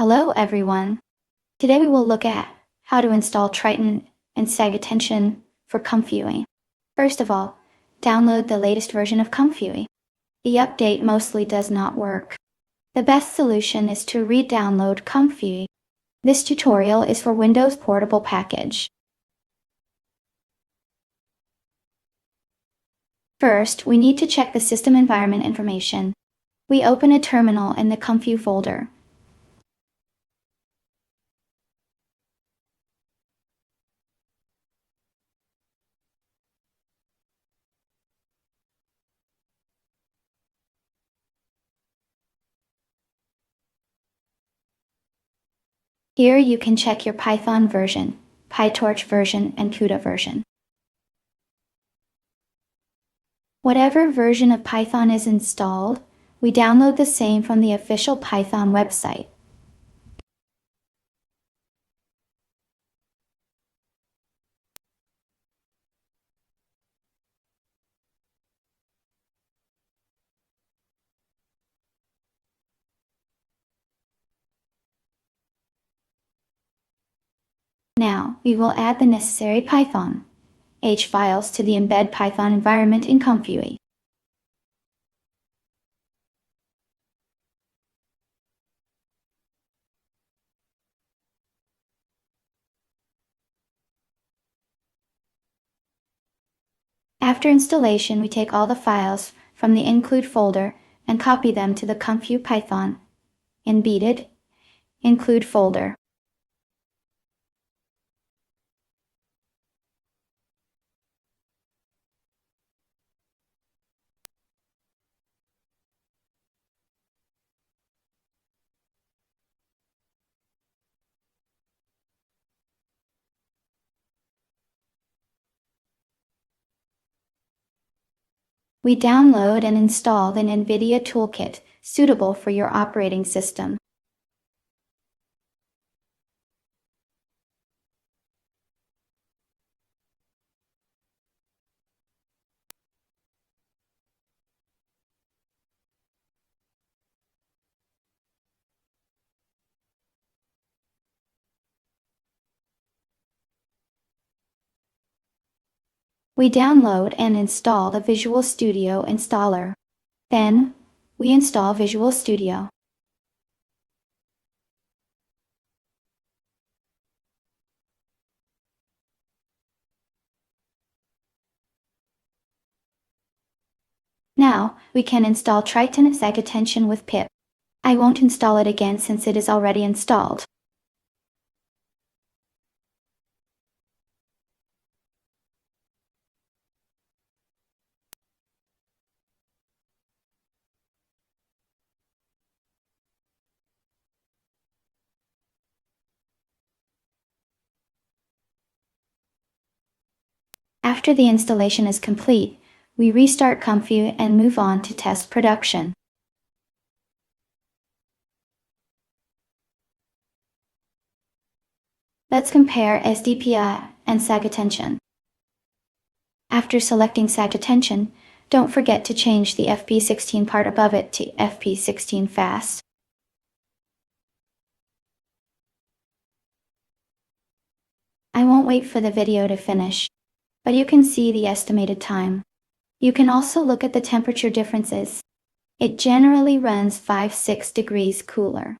Hello everyone. Today we will look at how to install Triton and SageAttention for ComfyUI. First of all, download the latest version of ComfyUI. The update mostly does not work. The best solution is to re-download ComfyUI. This tutorial is for Windows Portable Package. First, we need to check the system environment information. We open a terminal in the ComfyUI folder. Here you can check your Python version, PyTorch version, and cuda version. Whatever version of Python is installed, we download the same from the official Python website. Now, we will add the necessary Python.exe files to the embed Python environment in ComfyUI. After installation, we take all the files from the include folder and copy them to the ComfyUI Python embedded include folder. We download and install the NVIDIA toolkit suitable for your operating system. We download and install the Visual Studio installer. Then, we install Visual Studio. Now, we can install Triton and SageAttention with pip. I won't install it again since it is already installed. After the installation is complete, we restart ComfyUI and move on to test production. Let's compare SDPI and SageAttention. After selecting SageAttention, don't forget to change the FP16 part above it to FP16 fast. I won't wait for the video to finish, but you can see the estimated time. You can also look at the temperature differences. It generally runs 5-6 degrees cooler.